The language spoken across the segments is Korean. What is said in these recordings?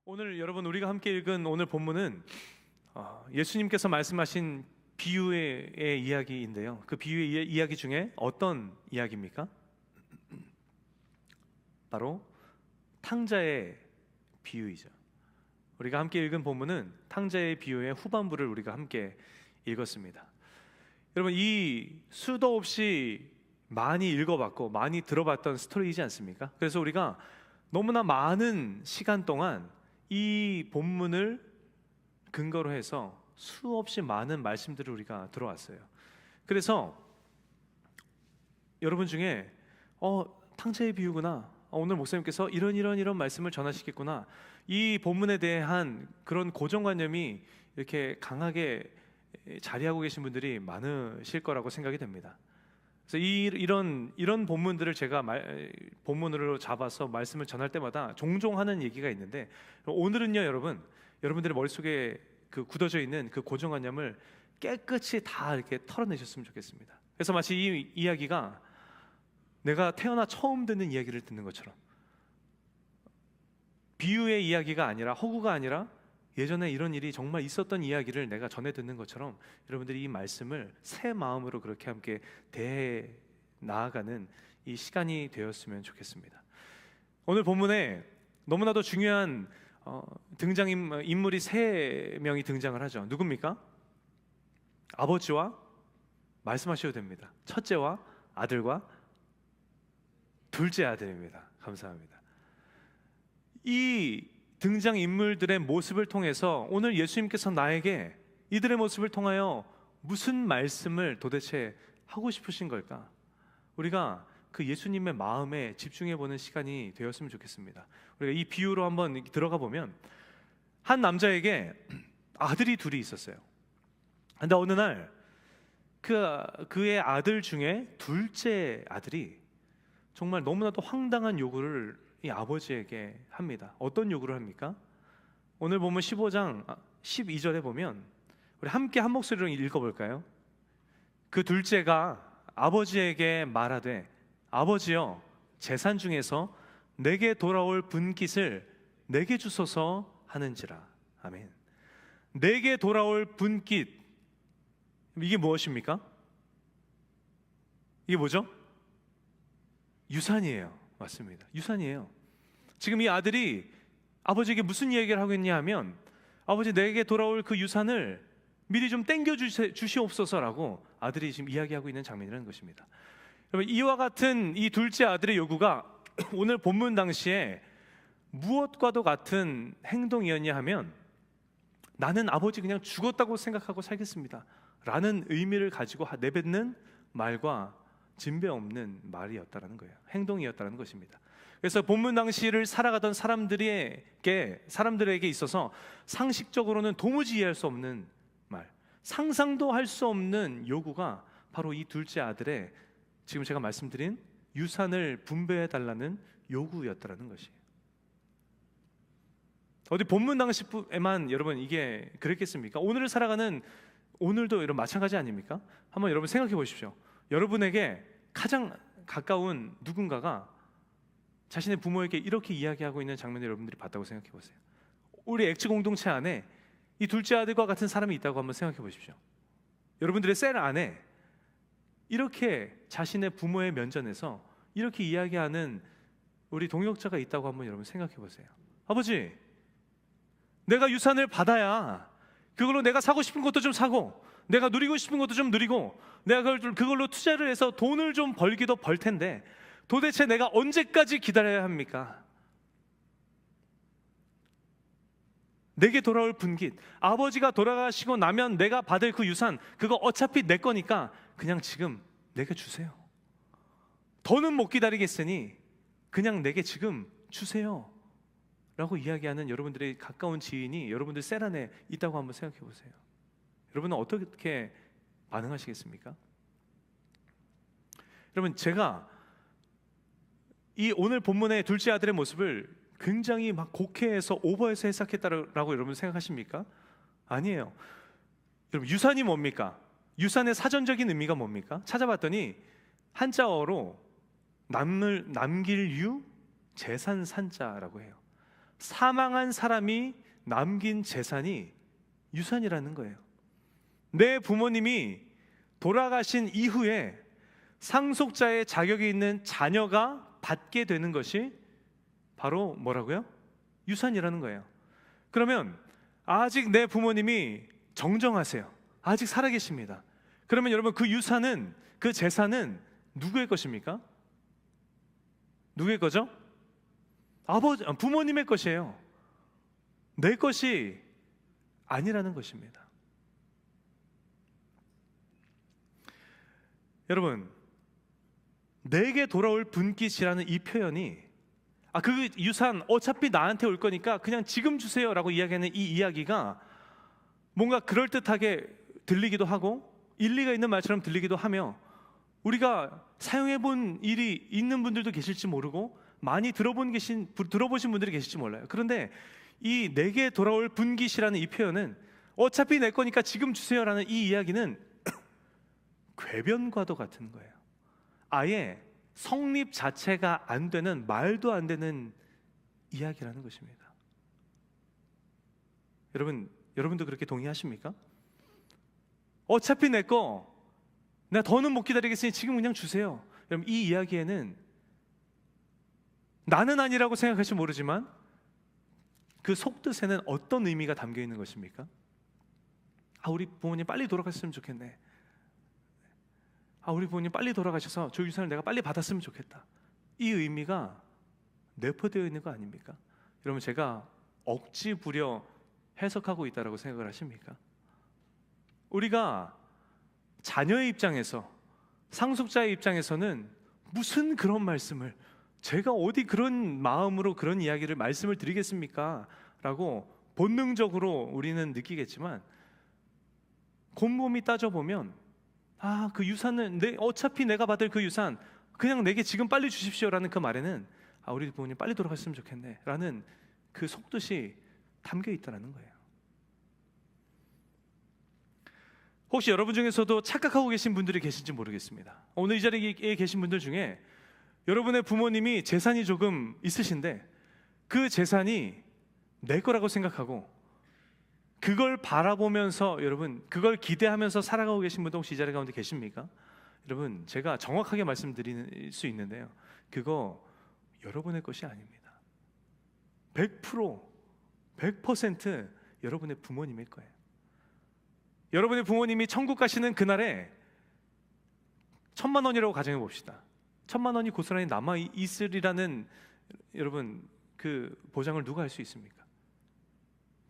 오늘 여러분 우리가 함께 읽은 오늘 본문은 예수님께서 말씀하신 비유의 이야기인데요. 그 비유의 이야기 중에 어떤 이야기입니까? 바로 탕자의 비유이죠. 우리가 함께 읽은 본문은 탕자의 비유의 후반부를 우리가 함께 읽었습니다. 여러분, 이 수도 없이 많이 읽어봤고 많이 들어봤던 스토리이지 않습니까? 그래서 우리가 너무나 많은 시간 동안 이 본문을 근거로 해서 수없이 많은 말씀들을 우리가 들어왔어요. 그래서 여러분 중에 탕자의 비유구나, 오늘 목사님께서 이런 말씀을 전하시겠구나, 이 본문에 대한 그런 고정관념이 이렇게 강하게 자리하고 계신 분들이 많으실 거라고 생각이 됩니다. 그래서 이런 본문들을 제가 본문으로 잡아서 말씀을 전할 때마다 종종 하는 얘기가 있는데, 오늘은요 여러분들의 머릿속에 그 굳어져 있는 그 고정관념을 깨끗이 다 이렇게 털어내셨으면 좋겠습니다. 그래서 마치 이 이야기가 내가 태어나 처음 듣는 이야기를 듣는 것처럼, 비유의 이야기가 아니라, 허구가 아니라 예전에 이런 일이 정말 있었던 이야기를 내가 전해 듣는 것처럼 여러분들이 이 말씀을 새 마음으로 그렇게 함께 대해 나아가는 이 시간이 되었으면 좋겠습니다. 오늘 본문에 너무나도 중요한 등장인물이 세 명이 등장을 하죠. 누굽니까? 아버지와, 말씀하셔도 됩니다, 첫째와 아들과 둘째 아들입니다. 감사합니다. 이 등장인물들의 모습을 통해서 오늘 예수님께서 나에게 이들의 모습을 통하여 무슨 말씀을 도대체 하고 싶으신 걸까? 우리가 그 예수님의 마음에 집중해보는 시간이 되었으면 좋겠습니다. 우리가 이 비유로 한번 들어가 보면, 한 남자에게 아들이 둘이 있었어요. 근데 어느 날 그의 아들 중에 둘째 아들이 정말 너무나도 황당한 요구를 이 아버지에게 합니다. 어떤 요구를 합니까? 오늘 보면 15장 12절에 보면, 우리 함께 한 목소리로 읽어볼까요? 그 둘째가 아버지에게 말하되, 아버지여, 재산 중에서 내게 돌아올 분깃을 내게 주소서 하는지라. 아멘. 내게 돌아올 분깃, 이게 무엇입니까? 이게 뭐죠? 유산이에요. 맞습니다. 유산이에요. 지금 이 아들이 아버지에게 무슨 얘기를 하고 있냐 하면, 아버지, 내게 돌아올 그 유산을 미리 좀 땡겨 주시옵소서라고 아들이 지금 이야기하고 있는 장면이라는 것입니다. 여러분, 이와 같은 이 둘째 아들의 요구가 오늘 본문 당시에 무엇과도 같은 행동이었냐 하면, 나는 아버지 그냥 죽었다고 생각하고 살겠습니다 라는 의미를 가지고 내뱉는 말과 진배 없는 말이었다라는 거예요. 행동이었다는 것입니다. 그래서 본문 당시를 살아가던 사람들에게 있어서 상식적으로는 도무지 이해할 수 없는 말, 상상도 할 수 없는 요구가 바로 이 둘째 아들의 지금 제가 말씀드린 유산을 분배해 달라는 요구였다라는 것이에요. 어디 본문 당시에만 여러분 이게 그랬겠습니까? 오늘을 살아가는 오늘도 이런 마찬가지 아닙니까? 한번 여러분 생각해 보십시오. 여러분에게 가장 가까운 누군가가 자신의 부모에게 이렇게 이야기하고 있는 장면을 여러분들이 봤다고 생각해 보세요. 우리 액치 공동체 안에 이 둘째 아들과 같은 사람이 있다고 한번 생각해 보십시오. 여러분들의 셀 안에 이렇게 자신의 부모의 면전에서 이렇게 이야기하는 우리 동역자가 있다고 한번 여러분 생각해 보세요. 아버지, 내가 유산을 받아야 그걸로 내가 사고 싶은 것도 좀 사고, 내가 누리고 싶은 것도 좀 누리고, 내가 그걸로 투자를 해서 돈을 좀 벌기도 벌 텐데 도대체 내가 언제까지 기다려야 합니까? 내게 돌아올 분깃, 아버지가 돌아가시고 나면 내가 받을 그 유산, 그거 어차피 내 거니까 그냥 지금 내게 주세요. 더는 못 기다리겠으니 그냥 내게 지금 주세요 라고 이야기하는 여러분들의 가까운 지인이 여러분들 셀 안에 있다고 한번 생각해 보세요. 여러분은 어떻게 반응하시겠습니까? 여러분, 제가 이 오늘 본문의 둘째 아들의 모습을 굉장히 막 곡해해서 오버해서 해석했다라고 여러분 생각하십니까? 아니에요. 여러분, 유산이 뭡니까? 유산의 사전적인 의미가 뭡니까? 찾아봤더니 한자어로 남길 유, 재산 산자라고 해요. 사망한 사람이 남긴 재산이 유산이라는 거예요. 내 부모님이 돌아가신 이후에 상속자의 자격이 있는 자녀가 받게 되는 것이 바로 뭐라고요? 유산이라는 거예요. 그러면 아직 내 부모님이 정정하세요. 아직 살아계십니다. 그러면 여러분, 그 유산은, 그 재산은 누구의 것입니까? 누구의 거죠? 부모님의 것이에요. 내 것이 아니라는 것입니다. 여러분, 내게 돌아올 분깃이라는 이 표현이, 그 유산 어차피 나한테 올 거니까 그냥 지금 주세요 라고 이야기하는 이 이야기가 뭔가 그럴듯하게 들리기도 하고 일리가 있는 말처럼 들리기도 하며, 우리가 사용해 본 일이 있는 분들도 계실지 모르고 많이 들어보신 분들이 계실지 몰라요. 그런데 이 내게 돌아올 분깃이라는 이 표현은, 어차피 내 거니까 지금 주세요라는 이 이야기는 궤변과도 같은 거예요. 아예 성립 자체가 안 되는, 말도 안 되는 이야기라는 것입니다. 여러분도 그렇게 동의하십니까? 어차피 내 거, 내가 더는 못 기다리겠으니 지금 그냥 주세요. 여러분, 이 이야기에는 나는 아니라고 생각할지 모르지만 그 속뜻에는 어떤 의미가 담겨 있는 것입니까? 우리 부모님 빨리 돌아갔으면 좋겠네. 우리 부모님 빨리 돌아가셔서 저 유산을 내가 빨리 받았으면 좋겠다. 이 의미가 내포되어 있는 거 아닙니까? 여러분, 제가 억지 부려 해석하고 있다고 생각을 하십니까? 우리가 자녀의 입장에서, 상속자의 입장에서는 무슨 그런 말씀을, 제가 어디 그런 마음으로 그런 이야기를 말씀을 드리겠습니까? 라고 본능적으로 우리는 느끼겠지만, 곰곰이 따져보면 그 유산은 어차피 내가 받을 그 유산 그냥 내게 지금 빨리 주십시오라는 그 말에는 우리 부모님 빨리 돌아갔으면 좋겠네 라는 그 속뜻이 담겨 있다는 거예요. 혹시 여러분 중에서도 착각하고 계신 분들이 계신지 모르겠습니다. 오늘 이 자리에 계신 분들 중에 여러분의 부모님이 재산이 조금 있으신데 그 재산이 내 거라고 생각하고 그걸 바라보면서, 여러분, 그걸 기대하면서 살아가고 계신 분도 혹시 이 자리 가운데 계십니까? 여러분, 제가 정확하게 말씀드릴 수 있는데요, 그거 여러분의 것이 아닙니다. 100% 여러분의 부모님일 거예요. 여러분의 부모님이 천국 가시는 그날에 1,000만 원이라고 가정해 봅시다. 1,000만 원이 고스란히 남아 있으리라는, 여러분, 그 보장을 누가 할 수 있습니까?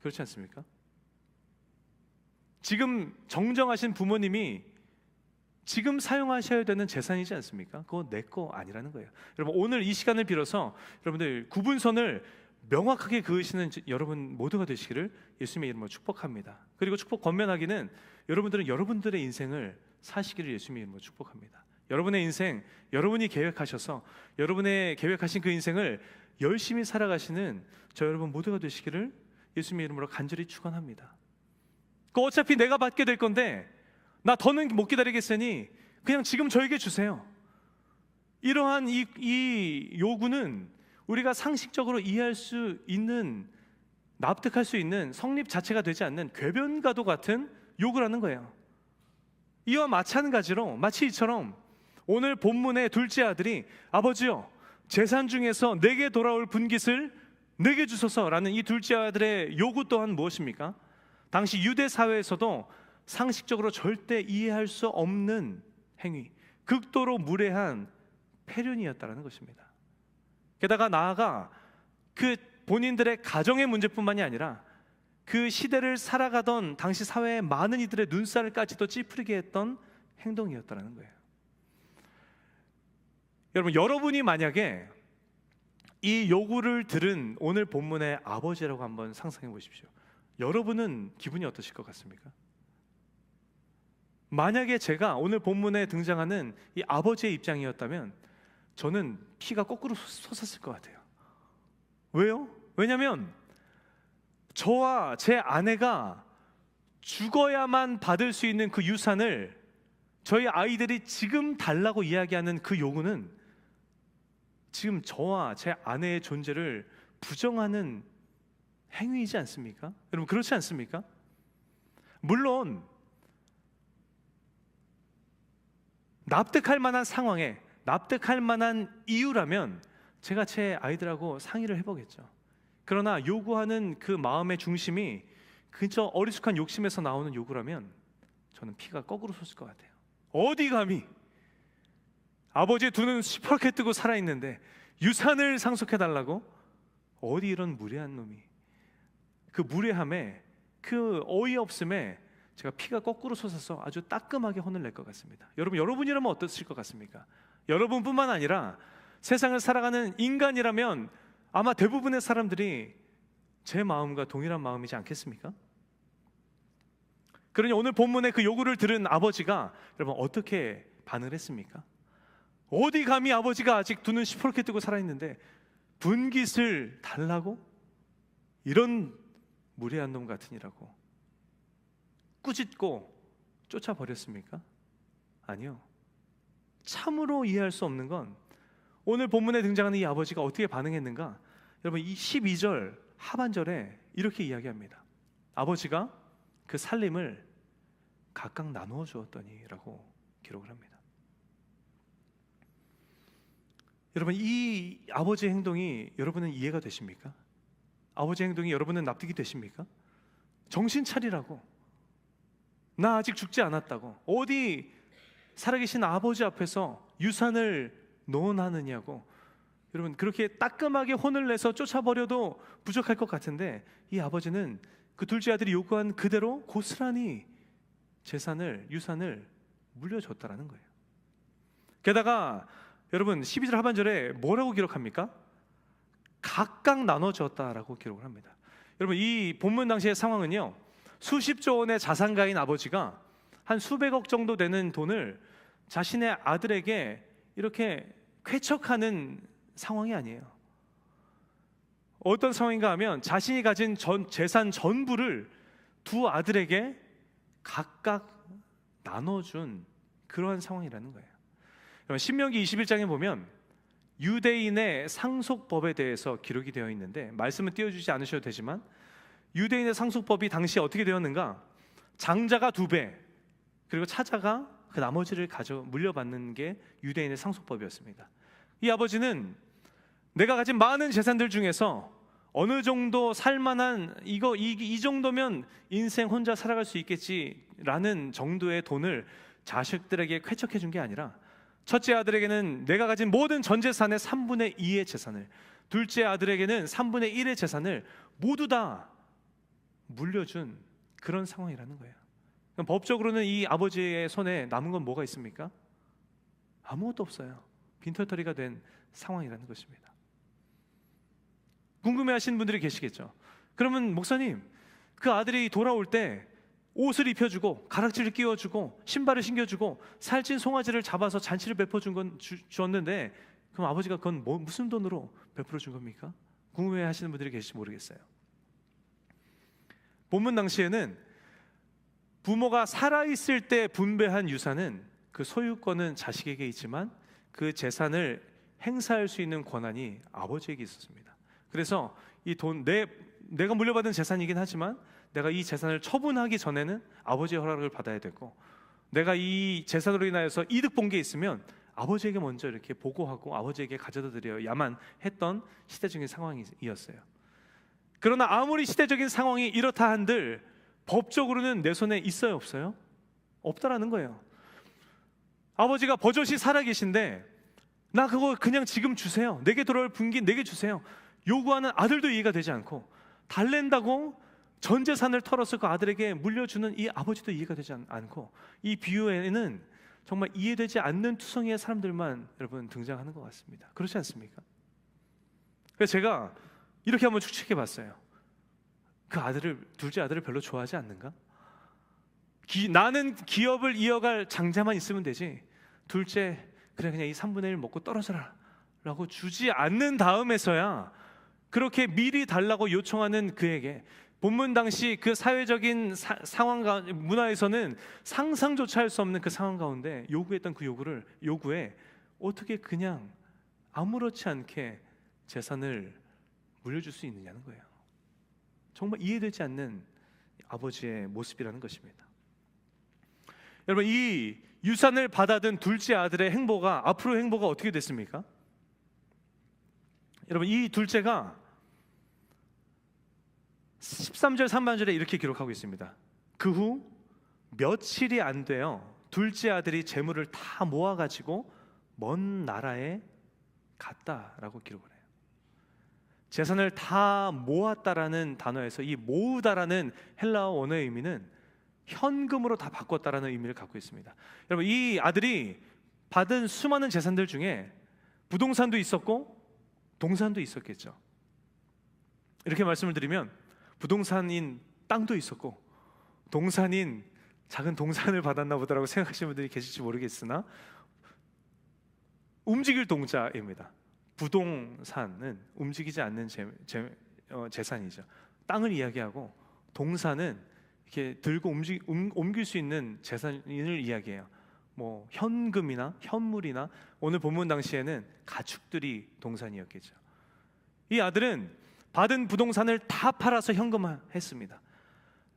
그렇지 않습니까? 지금 정정하신 부모님이 지금 사용하셔야 되는 재산이지 않습니까? 그거 내 거 아니라는 거예요. 여러분, 오늘 이 시간을 빌어서 여러분들 구분선을 명확하게 그으시는 여러분 모두가 되시기를 예수님의 이름으로 축복합니다. 그리고 축복 권면하기는, 여러분들은 여러분들의 인생을 사시기를 예수님의 이름으로 축복합니다. 여러분의 인생, 여러분이 계획하셔서 여러분의 계획하신 그 인생을 열심히 살아가시는 저 여러분 모두가 되시기를 예수님의 이름으로 간절히 축원합니다. 어차피 내가 받게 될 건데 나 더는 못 기다리겠으니 그냥 지금 저에게 주세요. 이러한 이 요구는 우리가 상식적으로 이해할 수 있는, 납득할 수 있는 성립 자체가 되지 않는 궤변과도 같은 요구라는 거예요. 이와 마찬가지로, 마치 이처럼 오늘 본문의 둘째 아들이 아버지요, 재산 중에서 내게 돌아올 분깃을 내게 주소서라는 이 둘째 아들의 요구 또한 무엇입니까? 당시 유대 사회에서도 상식적으로 절대 이해할 수 없는 행위, 극도로 무례한 폐륜이었다는 것입니다. 게다가 나아가 그 본인들의 가정의 문제뿐만이 아니라 그 시대를 살아가던 당시 사회의 많은 이들의 눈살까지도 찌푸리게 했던 행동이었다는 거예요. 여러분이 만약에 이 요구를 들은 오늘 본문의 아버지라고 한번 상상해 보십시오. 여러분은 기분이 어떠실 것 같습니까? 만약에 제가 오늘 본문에 등장하는 이 아버지의 입장이었다면 저는 피가 거꾸로 솟았을 것 같아요. 왜요? 왜냐하면 저와 제 아내가 죽어야만 받을 수 있는 그 유산을 저희 아이들이 지금 달라고 이야기하는 그 요구는 지금 저와 제 아내의 존재를 부정하는 행위이지 않습니까? 여러분 그렇지 않습니까? 물론 납득할 만한 상황에 납득할 만한 이유라면 제가 제 아이들하고 상의를 해보겠죠. 그러나 요구하는 그 마음의 중심이 그저 어리숙한 욕심에서 나오는 요구라면 저는 피가 거꾸로 솟을 것 같아요. 어디 감히 아버지의 두 눈 시퍼렇게 뜨고 살아있는데 유산을 상속해달라고? 어디 이런 무례한 놈이. 그 무례함에 그 어이없음에 제가 피가 거꾸로 솟아서 아주 따끔하게 혼을 낼 것 같습니다. 여러분이라면 어떠실 것 같습니까? 여러분뿐만 아니라 세상을 살아가는 인간이라면 아마 대부분의 사람들이 제 마음과 동일한 마음이지 않겠습니까? 그러니 오늘 본문의 그 요구를 들은 아버지가 여러분 어떻게 반응을 했습니까? 어디 감히 아버지가 아직 두 눈 시퍼렇게 뜨고 살아있는데 분깃을 달라고? 이런 무례한 놈 같으니라고 꾸짖고 쫓아버렸습니까? 아니요. 참으로 이해할 수 없는 건 오늘 본문에 등장하는 이 아버지가 어떻게 반응했는가? 여러분 이 12절 하반절에 이렇게 이야기합니다. 아버지가 그 살림을 각각 나누어 주었더니 라고 기록을 합니다. 여러분 이 아버지의 행동이 여러분은 이해가 되십니까? 아버지의 행동이 여러분은 납득이 되십니까? 정신 차리라고. 나 아직 죽지 않았다고. 어디 살아계신 아버지 앞에서 유산을 논하느냐고. 여러분 그렇게 따끔하게 혼을 내서 쫓아버려도 부족할 것 같은데 이 아버지는 그 둘째 아들이 요구한 그대로 고스란히 유산을 물려줬다라는 거예요. 게다가 여러분 12절 하반절에 뭐라고 기록합니까? 각각 나눠줬다라고 기록을 합니다. 여러분 이 본문 당시의 상황은요, 수십조 원의 자산가인 아버지가 한 수백억 정도 되는 돈을 자신의 아들에게 이렇게 쾌척하는 상황이 아니에요. 어떤 상황인가 하면 자신이 가진 재산 전부를 두 아들에게 각각 나눠준 그러한 상황이라는 거예요. 신명기 21장에 보면 유대인의 상속법에 대해서 기록이 되어 있는데 말씀은 띄워주지 않으셔도 되지만 유대인의 상속법이 당시 어떻게 되었는가? 장자가 2배 그리고 차자가 그 나머지를 물려받는 게 유대인의 상속법이었습니다. 이 아버지는 내가 가진 많은 재산들 중에서 어느 정도 살만한 이 정도면 인생 혼자 살아갈 수 있겠지라는 정도의 돈을 자식들에게 쾌척해 준 게 아니라 첫째 아들에게는 내가 가진 모든 전 재산의 3분의 2의 재산을, 둘째 아들에게는 3분의 1의 재산을 모두 다 물려준 그런 상황이라는 거예요. 그럼 법적으로는 이 아버지의 손에 남은 건 뭐가 있습니까? 아무것도 없어요. 빈털터리가 된 상황이라는 것입니다. 궁금해하시는 분들이 계시겠죠. 그러면 목사님, 그 아들이 돌아올 때 옷을 입혀주고 가락지를 끼워주고 신발을 신겨주고 살찐 송아지를 잡아서 잔치를 베풀어준 건 줬는데 그럼 아버지가 그건 무슨 돈으로 베풀어 준 겁니까? 궁금해하시는 분들이 계실지 모르겠어요. 본문 당시에는 부모가 살아있을 때 분배한 유산은 그 소유권은 자식에게 있지만 그 재산을 행사할 수 있는 권한이 아버지에게 있었습니다. 그래서 이 돈, 내가 물려받은 재산이긴 하지만 내가 이 재산을 처분하기 전에는 아버지의 허락을 받아야 되고, 내가 이 재산으로 인하여서 이득 본 게 있으면 아버지에게 먼저 이렇게 보고하고 아버지에게 가져다 드려야만 했던 시대적인 상황이었어요. 그러나 아무리 시대적인 상황이 이렇다 한들 법적으로는 내 손에 있어요, 없어요? 없다라는 거예요. 아버지가 버젓이 살아계신데 나 그거 그냥 지금 주세요, 내게 돌아올 분기 내게 주세요 요구하는 아들도 이해가 되지 않고, 달랜다고 전 재산을 털어서 그 아들에게 물려주는 이 아버지도 이해가 되지 않고, 이 비유에는 정말 이해되지 않는 투성이의 사람들만 여러분 등장하는 것 같습니다. 그렇지 않습니까? 그래서 제가 이렇게 한번 추측해 봤어요. 그 둘째 아들을 별로 좋아하지 않는가? 나는 기업을 이어갈 장자만 있으면 되지, 둘째 그냥 이 3분의 1 먹고 떨어져라 라고 주지 않는 다음에서야 그렇게 미리 달라고 요청하는 그에게, 본문 당시 그 사회적인 상황 문화에서는 상상조차 할 수 없는 그 상황 가운데 요구했던 그 요구에 어떻게 그냥 아무렇지 않게 재산을 물려줄 수 있느냐는 거예요. 정말 이해되지 않는 아버지의 모습이라는 것입니다. 여러분, 이 유산을 받아든 둘째 아들의 행보가, 앞으로 행보가 어떻게 됐습니까? 여러분, 이 둘째가 13절 3반절에 이렇게 기록하고 있습니다. 그 후 며칠이 안 돼요, 둘째 아들이 재물을 다 모아가지고 먼 나라에 갔다라고 기록을 해요. 재산을 다 모았다라는 단어에서 이 모으다라는 헬라어 원어의 의미는 현금으로 다 바꿨다라는 의미를 갖고 있습니다. 여러분, 이 아들이 받은 수많은 재산들 중에 부동산도 있었고 동산도 있었겠죠. 이렇게 말씀을 드리면 부동산인 땅도 있었고 동산인 작은 동산을 받았나 보다라고 생각하시는 분들이 계실지 모르겠으나 움직일 동자입니다. 부동산은 움직이지 않는 재산이죠. 땅을 이야기하고 동산은 이렇게 들고 옮길 수 있는 재산을 이야기해요. 뭐 현금이나 현물이나 오늘 본문 당시에는 가축들이 동산이었겠죠. 이 아들은 받은 부동산을 다 팔아서 현금화했습니다.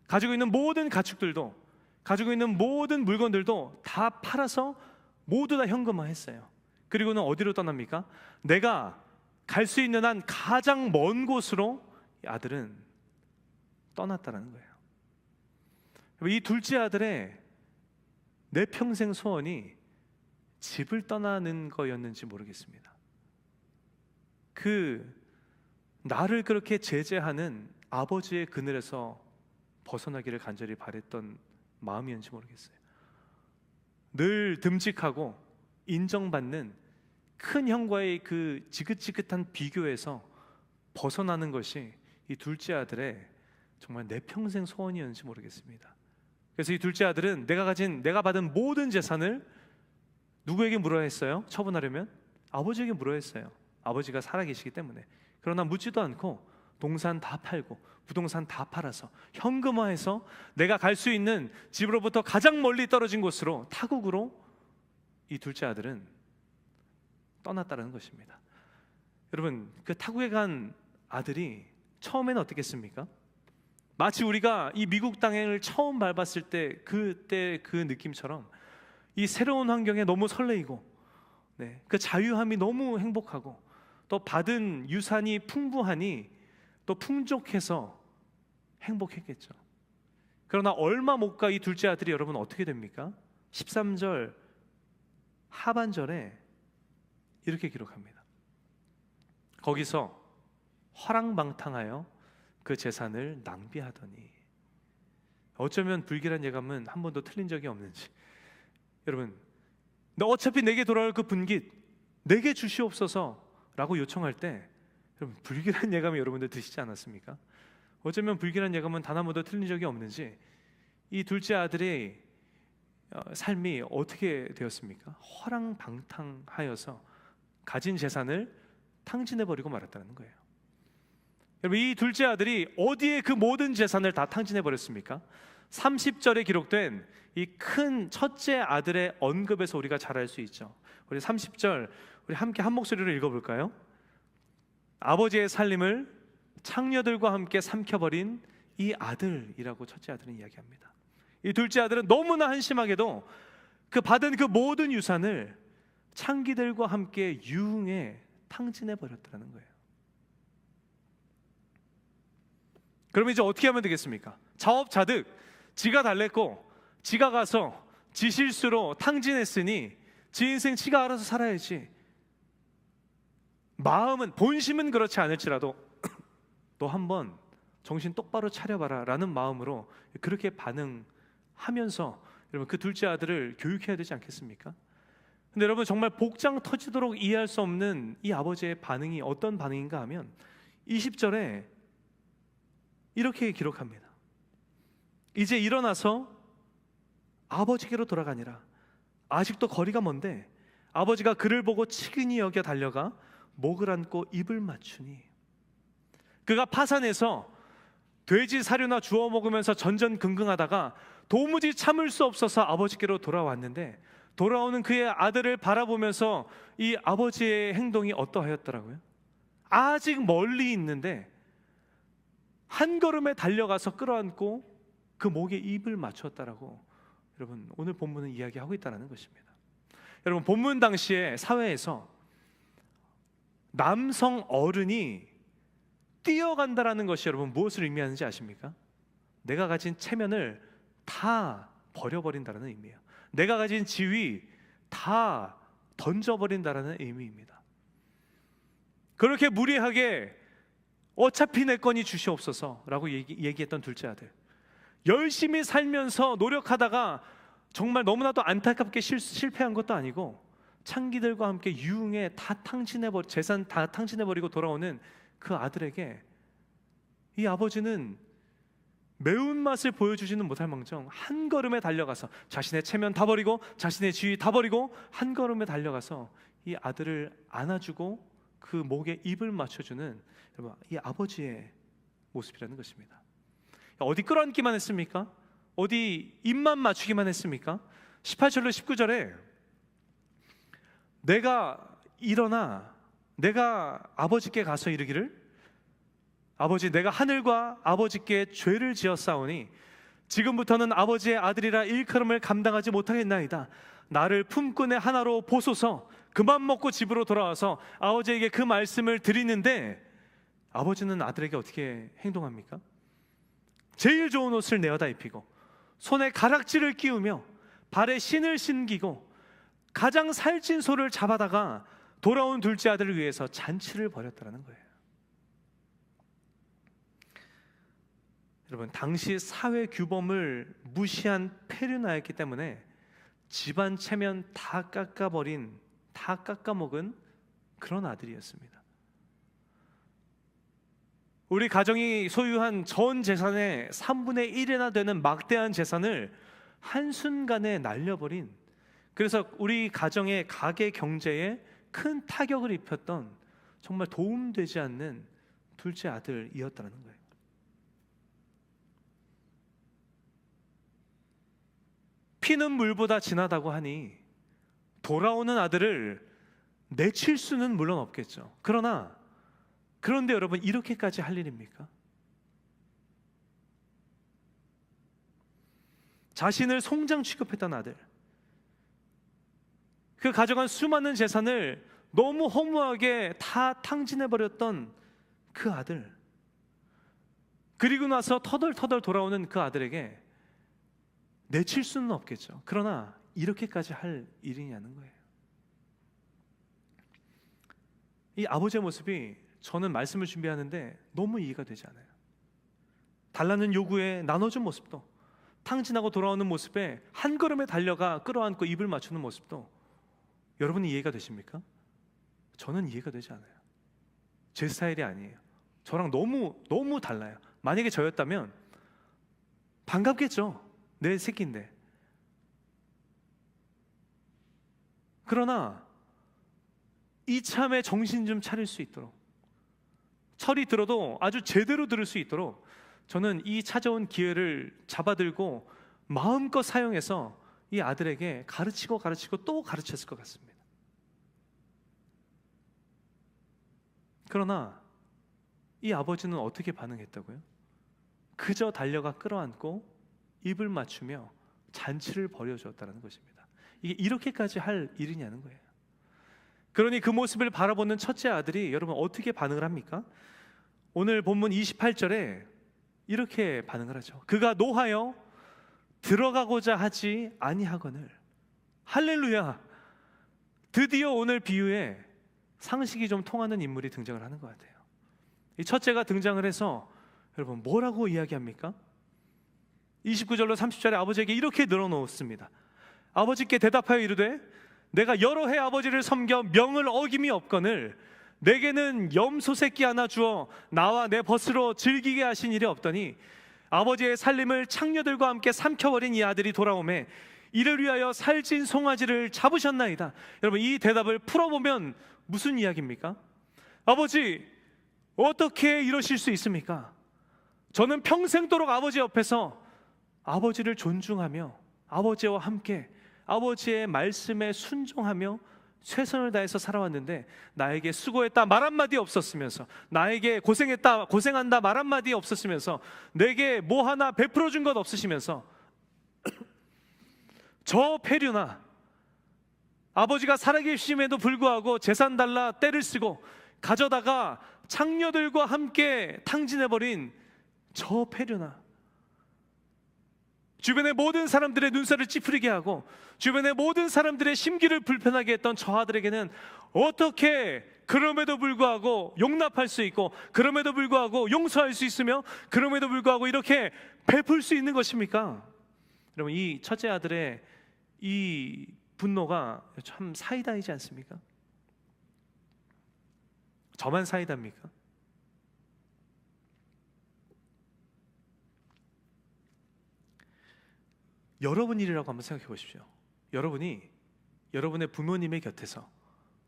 가지고 있는 모든 가축들도, 가지고 있는 모든 물건들도 다 팔아서 모두 다 현금화했어요. 그리고는 어디로 떠납니까? 내가 갈 수 있는 한 가장 먼 곳으로 이 아들은 떠났다는 거예요. 이 둘째 아들의 내 평생 소원이 집을 떠나는 거였는지 모르겠습니다. 나를 그렇게 제재하는 아버지의 그늘에서 벗어나기를 간절히 바랬던 마음이었는지 모르겠어요. 늘 듬직하고 인정받는 큰 형과의 그 지긋지긋한 비교에서 벗어나는 것이 이 둘째 아들의 정말 내 평생 소원이었는지 모르겠습니다. 그래서 이 둘째 아들은 내가 받은 모든 재산을 누구에게 물어야 했어요? 처분하려면 아버지에게 물어야 했어요. 아버지가 살아계시기 때문에. 그러나 묻지도 않고 동산 다 팔고 부동산 다 팔아서 현금화해서 내가 갈 수 있는 집으로부터 가장 멀리 떨어진 곳으로, 타국으로 이 둘째 아들은 떠났다는 것입니다. 여러분, 그 타국에 간 아들이 처음에는 어떻겠습니까? 마치 우리가 이 미국 땅을 처음 밟았을 때 그때 그 느낌처럼 이 새로운 환경에 너무 설레이고, 그 자유함이 너무 행복하고, 또 받은 유산이 풍부하니 또 풍족해서 행복했겠죠. 그러나 얼마 못 가 이 둘째 아들이 여러분 어떻게 됩니까? 13절 하반절에 이렇게 기록합니다. 거기서 화랑방탕하여 그 재산을 낭비하더니. 어쩌면 불길한 예감은 한 번도 틀린 적이 없는지. 여러분, 너 어차피 내게 돌아올 그 분깃 내게 주시옵소서 라고 요청할 때 여러분, 불길한 예감이 여러분들 드시지 않았습니까? 어쩌면 불길한 예감은 단 한 번도 틀린 적이 없는지 이 둘째 아들의 삶이 어떻게 되었습니까? 화랑방탕하여서 가진 재산을 탕진해버리고 말았다는 거예요. 여러분, 이 둘째 아들이 어디에 그 모든 재산을 다 탕진해버렸습니까? 30절에 기록된 이 큰 첫째 아들의 언급에서 우리가 잘 알 수 있죠. 우리 30절 우리 함께 한 목소리로 읽어볼까요? 아버지의 살림을 창녀들과 함께 삼켜버린 이 아들이라고 첫째 아들은 이야기합니다. 이 둘째 아들은 너무나 한심하게도 그 받은 그 모든 유산을 창기들과 함께 유흥에 탕진해버렸다는 거예요. 그럼 이제 어떻게 하면 되겠습니까? 자업자득 지가 달랬고 지가 가서 지 실수로 탕진했으니 지 인생 지가 알아서 살아야지. 마음은, 본심은 그렇지 않을지라도 너 한번 정신 똑바로 차려봐라 라는 마음으로 그렇게 반응하면서 여러분 그 둘째 아들을 교육해야 되지 않겠습니까? 근데 여러분, 정말 복장 터지도록 이해할 수 없는 이 아버지의 반응이 어떤 반응인가 하면 20절에 이렇게 기록합니다. 이제 일어나서 아버지께로 돌아가니라. 아직도 거리가 먼데 아버지가 그를 보고 치근히 여겨 달려가 목을 안고 입을 맞추니. 그가 파산해서 돼지 사료나 주워 먹으면서 전전긍긍하다가 도무지 참을 수 없어서 아버지께로 돌아왔는데, 돌아오는 그의 아들을 바라보면서 이 아버지의 행동이 어떠하였더라고요? 아직 멀리 있는데 한 걸음에 달려가서 끌어안고 그 목에 입을 맞췄다라고 여러분 오늘 본문은 이야기하고 있다는 것입니다. 여러분 본문 당시에 사회에서 남성 어른이 뛰어간다라는 것이 여러분 무엇을 의미하는지 아십니까? 내가 가진 체면을 다 버려버린다는 의미예요. 내가 가진 지위 다 던져버린다는 의미입니다. 그렇게 무리하게 어차피 내 거니 주시옵소서라고 얘기했던 둘째 아들, 열심히 살면서 노력하다가 정말 너무나도 안타깝게 실패한 것도 아니고 창기들과 함께 유흥에 재산 다 탕진해버리고 돌아오는 그 아들에게 이 아버지는 매운맛을 보여주지는 못할 망정 한 걸음에 달려가서 자신의 체면 다 버리고 자신의 지위 다 버리고 한 걸음에 달려가서 이 아들을 안아주고 그 목에 입을 맞춰주는 여러분 이 아버지의 모습이라는 것입니다. 어디 끌어안기만 했습니까? 어디 입만 맞추기만 했습니까? 18절로 19절에 내가 일어나 내가 아버지께 가서 이르기를 아버지 내가 하늘과 아버지께 죄를 지었사오니 지금부터는 아버지의 아들이라 일컬음을 감당하지 못하겠나이다. 나를 품꾼의 하나로 보소서. 그만 먹고 집으로 돌아와서 아버지에게 그 말씀을 드리는데 아버지는 아들에게 어떻게 행동합니까? 제일 좋은 옷을 내어다 입히고 손에 가락지를 끼우며 발에 신을 신기고 가장 살찐 소를 잡아다가 돌아온 둘째 아들을 위해서 잔치를 벌였다는 거예요. 여러분 당시 사회 규범을 무시한 페르나였기 때문에 집안 체면 다 깎아버린 다 깎아먹은 그런 아들이었습니다. 우리 가정이 소유한 전 재산의 3분의 1이나 되는 막대한 재산을 한순간에 날려버린, 그래서 우리 가정의 가계 경제에 큰 타격을 입혔던 정말 도움되지 않는 둘째 아들이었다는 거예요. 피는 물보다 진하다고 하니 돌아오는 아들을 내칠 수는 물론 없겠죠. 그런데 여러분 이렇게까지 할 일입니까? 자신을 송장 취급했던 아들, 그 가져간 수많은 재산을 너무 허무하게 다 탕진해버렸던 그 아들, 그리고 나서 터덜터덜 돌아오는 그 아들에게 내칠 수는 없겠죠. 그러나 이렇게까지 할 일이냐는 거예요. 이 아버지의 모습이 저는 말씀을 준비하는데 너무 이해가 되지 않아요. 달라는 요구에 나눠준 모습도, 탕진하고 돌아오는 모습에 한 걸음에 달려가 끌어안고 입을 맞추는 모습도 여러분이 이해가 되십니까? 저는 이해가 되지 않아요. 제 스타일이 아니에요. 저랑 너무 달라요. 만약에 저였다면 반갑겠죠. 내 새끼인데. 그러나 이참에 정신 좀 차릴 수 있도록, 철이 들어도 아주 제대로 들을 수 있도록 저는 이 찾아온 기회를 잡아들고 마음껏 사용해서 이 아들에게 가르치고 또 가르쳤을 것 같습니다. 그러나 이 아버지는 어떻게 반응했다고요? 그저 달려가 끌어안고 입을 맞추며 잔치를 벌여주었다는 것입니다. 이게 이렇게까지 할 일이냐는 거예요. 그러니 그 모습을 바라보는 첫째 아들이 여러분 어떻게 반응을 합니까? 오늘 본문 28절에 이렇게 반응을 하죠. 그가 노하여 들어가고자 하지 아니하거늘. 할렐루야. 드디어 오늘 비유에 상식이 좀 통하는 인물이 등장을 하는 것 같아요. 이 첫째가 등장을 해서 여러분 뭐라고 이야기합니까? 29절로 30절에 아버지에게 이렇게 늘어놓습니다. 아버지께 대답하여 이르되 내가 여러 해 아버지를 섬겨 명을 어김이 없거늘 내게는 염소 새끼 하나 주어 나와 내 벗으로 즐기게 하신 일이 없더니 아버지의 살림을 창녀들과 함께 삼켜버린 이 아들이 돌아오매 이를 위하여 살찐 송아지를 잡으셨나이다. 여러분 이 대답을 풀어보면 무슨 이야기입니까? 아버지 어떻게 이러실 수 있습니까? 저는 평생도록 아버지 옆에서 아버지를 존중하며 아버지와 함께 아버지의 말씀에 순종하며 최선을 다해서 살아왔는데 나에게 수고했다 말 한마디 없었으면서, 나에게 고생했다 고생한다 말 한마디 없었으면서, 내게 뭐 하나 베풀어 준 것 없으시면서 저 폐류나 아버지가 살아계심에도 불구하고 재산 달라 떼를 쓰고 가져다가 창녀들과 함께 탕진해버린 저 폐류나, 주변의 모든 사람들의 눈살을 찌푸리게 하고 주변의 모든 사람들의 심기를 불편하게 했던 저 아들에게는 어떻게 그럼에도 불구하고 용납할 수 있고, 그럼에도 불구하고 용서할 수 있으며, 그럼에도 불구하고 이렇게 베풀 수 있는 것입니까? 여러분, 이 첫째 아들의 이 분노가 참 사이다이지 않습니까? 저만 사이다입니까? 여러분 일이라고 한번 생각해 보십시오. 여러분이 여러분의 부모님의 곁에서,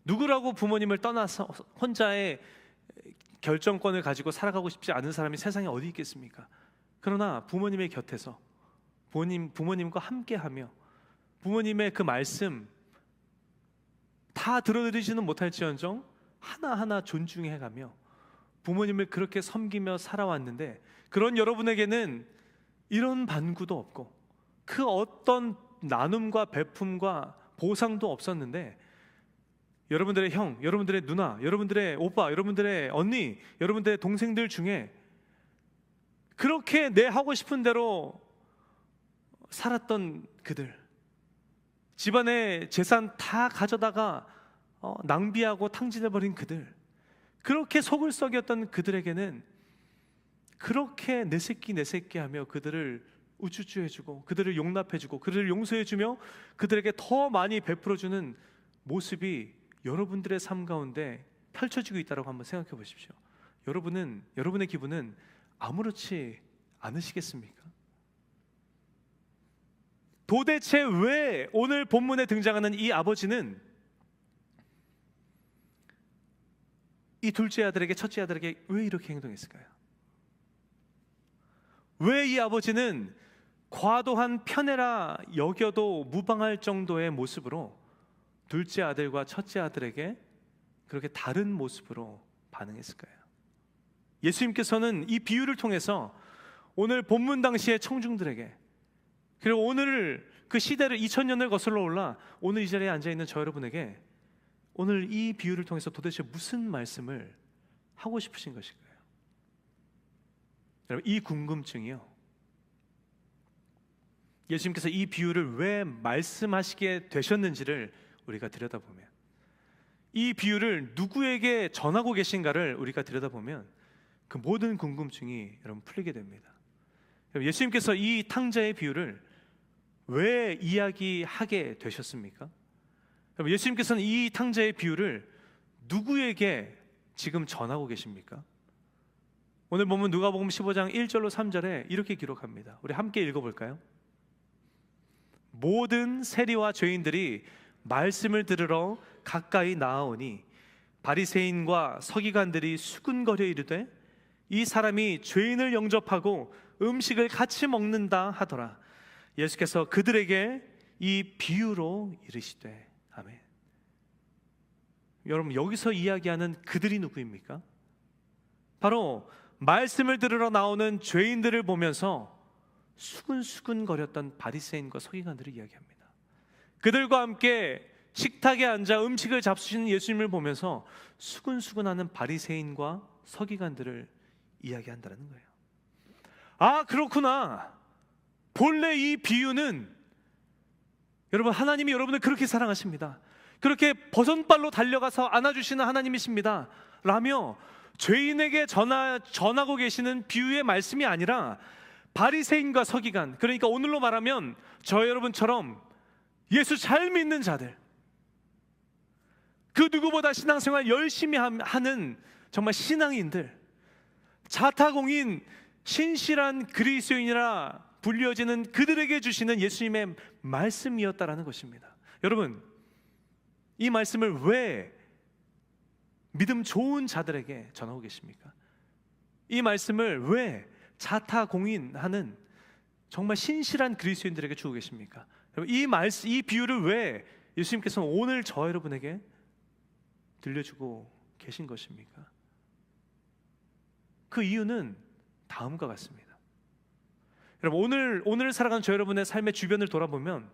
누구라고 부모님을 떠나서 혼자의 결정권을 가지고 살아가고 싶지 않은 사람이 세상에 어디 있겠습니까? 그러나 부모님의 곁에서 부모님과 함께하며 부모님의 그 말씀 다 들어드리지는 못할지언정 하나하나 존중해가며 부모님을 그렇게 섬기며 살아왔는데, 그런 여러분에게는 이런 반구도 없고 그 어떤 나눔과 베품과 보상도 없었는데, 여러분들의 형, 여러분들의 누나, 여러분들의 오빠, 여러분들의 언니, 여러분들의 동생들 중에 그렇게 내 하고 싶은 대로 살았던 그들, 집안의 재산 다 가져다가 낭비하고 탕진해버린 그들, 그렇게 속을 썩였던 그들에게는 그렇게 내 새끼 내 새끼 하며 그들을 우쭈쭈 해주고 그들을 용납해주고 그들을 용서해주며 그들에게 더 많이 베풀어주는 모습이 여러분들의 삶 가운데 펼쳐지고 있다고 한번 생각해 보십시오. 여러분의 기분은 아무렇지 않으시겠습니까? 도대체 왜 오늘 본문에 등장하는 이 아버지는 이 둘째 아들에게 첫째 아들에게 왜 이렇게 행동했을까요? 왜 이 아버지는 과도한 편애라 여겨도 무방할 정도의 모습으로 둘째 아들과 첫째 아들에게 그렇게 다른 모습으로 반응했을까요? 예수님께서는 이 비유를 통해서 오늘 본문 당시의 청중들에게, 그리고 오늘 그 시대를 2000년을 거슬러 올라 오늘 이 자리에 앉아있는 저 여러분에게 오늘 이 비유를 통해서 도대체 무슨 말씀을 하고 싶으신 것일까요? 여러분, 이 궁금증이요, 예수님께서 이 비유를 왜 말씀하시게 되셨는지를 우리가 들여다보면, 이 비유를 누구에게 전하고 계신가를 우리가 들여다보면 그 모든 궁금증이 여러분 풀리게 됩니다. 예수님께서 이 탕자의 비유를 왜 이야기하게 되셨습니까? 예수님께서는 이 탕자의 비유를 누구에게 지금 전하고 계십니까? 오늘 보면 누가복음 15장 1절로 3절에 이렇게 기록합니다. 우리 함께 읽어볼까요? 모든 세리와 죄인들이 말씀을 들으러 가까이 나아오니 바리새인과 서기관들이 수군거려 이르되 이 사람이 죄인을 영접하고 음식을 같이 먹는다 하더라. 예수께서 그들에게 이 비유로 이르시되. 아멘. 여러분, 여기서 이야기하는 그들이 누구입니까? 바로 말씀을 들으러 나오는 죄인들을 보면서 수근수근거렸던 바리새인과 서기관들을 이야기합니다. 그들과 함께 식탁에 앉아 음식을 잡수시는 예수님을 보면서 수근수근하는 바리새인과 서기관들을 이야기한다는 거예요. 아, 그렇구나. 본래 이 비유는, 여러분, 하나님이 여러분을 그렇게 사랑하십니다. 그렇게 버선발로 달려가서 안아주시는 하나님이십니다 라며 죄인에게 전하고 계시는 비유의 말씀이 아니라 바리새인과 서기관, 그러니까 오늘로 말하면 저 여러분처럼 예수 잘 믿는 자들, 그 누구보다 신앙생활 열심히 하는 정말 신앙인들, 자타공인 신실한 그리스도인이라 불려지는 그들에게 주시는 예수님의 말씀이었다라는 것입니다. 여러분, 이 말씀을 왜 믿음 좋은 자들에게 전하고 계십니까? 이 말씀을 왜 자타공인하는 정말 신실한 그리스도인들에게 주고 계십니까? 이 비유를 왜 예수님께서는 오늘 저와 여러분에게 들려주고 계신 것입니까? 그 이유는 다음과 같습니다. 여러분, 오늘 살아가는 저 여러분의 삶의 주변을 돌아보면,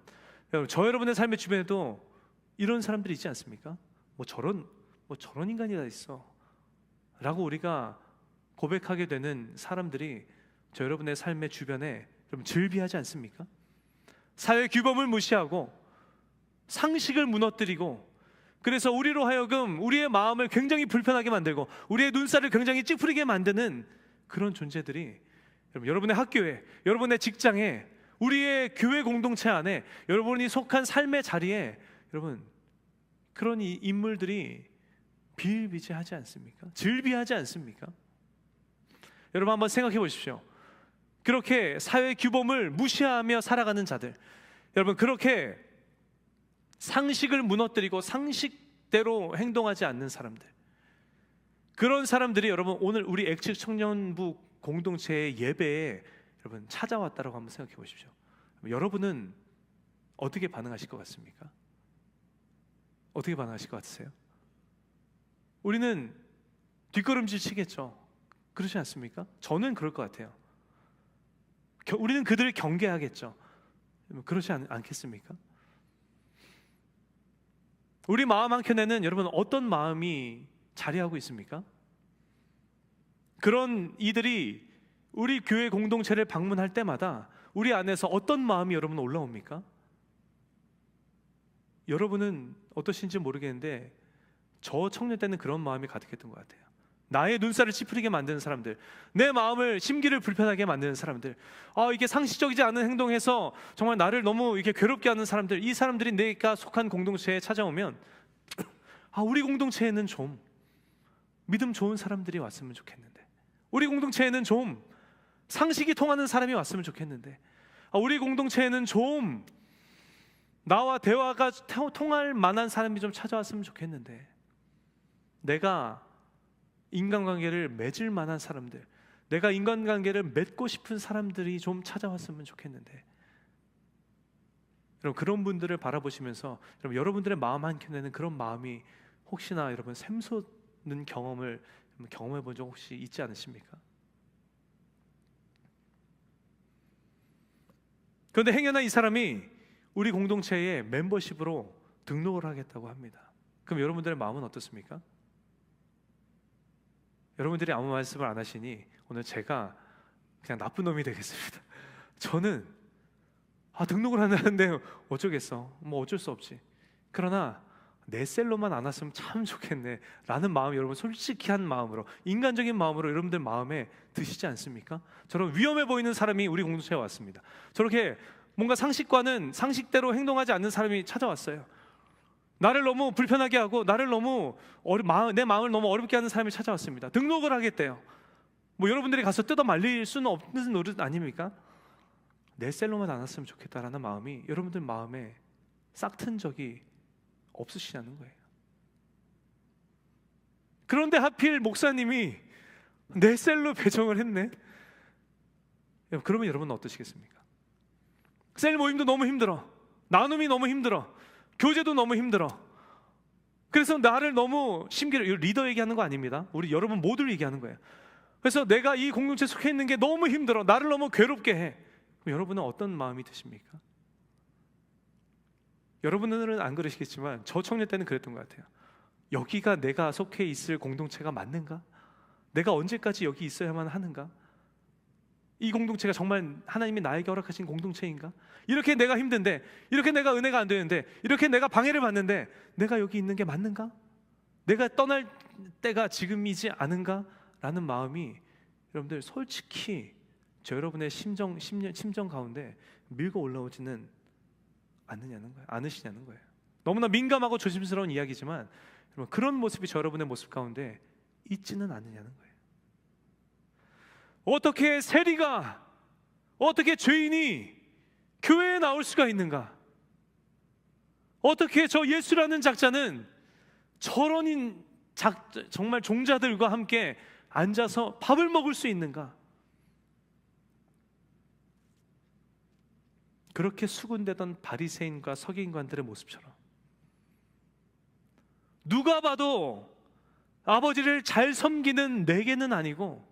여러분, 저 여러분의 삶의 주변에도 이런 사람들이 있지 않습니까? 뭐 저런 인간이 다 있어 라고 우리가 고백하게 되는 사람들이 저 여러분의 삶의 주변에 여러분 즐비하지 않습니까? 사회 규범을 무시하고 상식을 무너뜨리고, 그래서 우리로 하여금 우리의 마음을 굉장히 불편하게 만들고 우리의 눈살을 굉장히 찌푸리게 만드는 그런 존재들이 여러분의 학교에, 여러분의 직장에, 우리의 교회 공동체 안에, 여러분이 속한 삶의 자리에 여러분 그런 인물들이 비일비재하지 않습니까? 즐비하지 않습니까? 여러분 한번 생각해 보십시오. 그렇게 사회 규범을 무시하며 살아가는 자들, 여러분 그렇게 상식을 무너뜨리고 상식대로 행동하지 않는 사람들, 그런 사람들이 여러분 오늘 우리 액측 청년부 공동체의 예배에 여러분 찾아왔다라고 한번 생각해 보십시오. 여러분은 어떻게 반응하실 것 같습니까? 어떻게 반응하실 것 같으세요? 우리는 뒷걸음질 치겠죠. 그렇지 않습니까? 저는 그럴 것 같아요. 우리는 그들을 경계하겠죠. 그렇지 않겠습니까? 우리 마음 한켠에는 여러분 어떤 마음이 자리하고 있습니까? 그런 이들이 우리 교회 공동체를 방문할 때마다 우리 안에서 어떤 마음이 여러분 올라옵니까? 여러분은 어떠신지 모르겠는데 저 청년 때는 그런 마음이 가득했던 것 같아요. 나의 눈살을 찌푸리게 만드는 사람들, 내 마음을, 심기를 불편하게 만드는 사람들, 이게 상식적이지 않은 행동해서 정말 나를 너무 이렇게 괴롭게 하는 사람들, 이 사람들이 내가 속한 공동체에 찾아오면 우리 공동체에는 좀 믿음 좋은 사람들이 왔으면 좋겠는데, 우리 공동체에는 좀 상식이 통하는 사람이 왔으면 좋겠는데, 우리 공동체에는 좀 나와 대화가 통할 만한 사람이 좀 찾아왔으면 좋겠는데, 내가 인간관계를 맺을 만한 사람들, 내가 인간관계를 맺고 싶은 사람들이 좀 찾아왔으면 좋겠는데, 여러분 그런 분들을 바라보시면서 여러분들의 마음 한켠에는 그런 마음이 혹시나 여러분 샘솟는 경험을 경험해 본 적 혹시 있지 않으십니까? 그런데 행여나 이 사람이 우리 공동체에 멤버십으로 등록을 하겠다고 합니다. 그럼 여러분들의 마음은 어떻습니까? 여러분들이 아무 말씀을 안 하시니 오늘 제가 그냥 나쁜 놈이 되겠습니다. 저는 등록을 한다는데 어쩌겠어, 뭐 어쩔 수 없지. 그러나 내 셀로만 안 왔으면 참 좋겠네 라는 마음이 여러분 솔직한 마음으로, 인간적인 마음으로 여러분들 마음에 드시지 않습니까? 저런 위험해 보이는 사람이 우리 공동체에 왔습니다. 저렇게 뭔가 상식대로 행동하지 않는 사람이 찾아왔어요. 나를 너무 불편하게 하고 나를 너무 내 마음을 너무 어렵게 하는 사람이 찾아왔습니다. 등록을 하겠대요. 뭐 여러분들이 가서 뜯어 말릴 수는 없는 노릇 아닙니까? 내 셀로만 안 왔으면 좋겠다라는 마음이 여러분들 마음에 싹튼 적이 없으시냐는 거예요. 그런데 하필 목사님이 내 셀로 배정을 했네. 그러면 여러분은 어떠시겠습니까? 셀 모임도 너무 힘들어, 나눔이 너무 힘들어, 교제도 너무 힘들어. 그래서 나를 너무 심기를, 리더 얘기하는 거 아닙니다. 우리 여러분 모두를 얘기하는 거예요. 그래서 내가 이 공동체에 속해 있는 게 너무 힘들어, 나를 너무 괴롭게 해. 그럼 여러분은 어떤 마음이 드십니까? 여러분들은 안 그러시겠지만 저 청년 때는 그랬던 것 같아요. 여기가 내가 속해 있을 공동체가 맞는가? 내가 언제까지 여기 있어야만 하는가? 이 공동체가 정말 하나님이 나에게 허락하신 공동체인가? 이렇게 내가 힘든데, 이렇게 내가 은혜가 안 되는데, 이렇게 내가 방해를 받는데 내가 여기 있는 게 맞는가? 내가 떠날 때가 지금이지 않은가? 라는 마음이 여러분들 솔직히 저 여러분의 심정 가운데 밀고 올라오지는 않으시냐는 거예요. 너무나 민감하고 조심스러운 이야기지만 여러분, 그런 모습이 저 여러분의 모습 가운데 있지는 않느냐는 거예요. 어떻게 세리가, 어떻게 죄인이 교회에 나올 수가 있는가? 어떻게 저 예수라는 작자는 저런 정말 종자들과 함께 앉아서 밥을 먹을 수 있는가? 그렇게 수군대던 바리새인과 서기관들의 모습처럼 누가 봐도 아버지를 잘 섬기는 내게는 아니고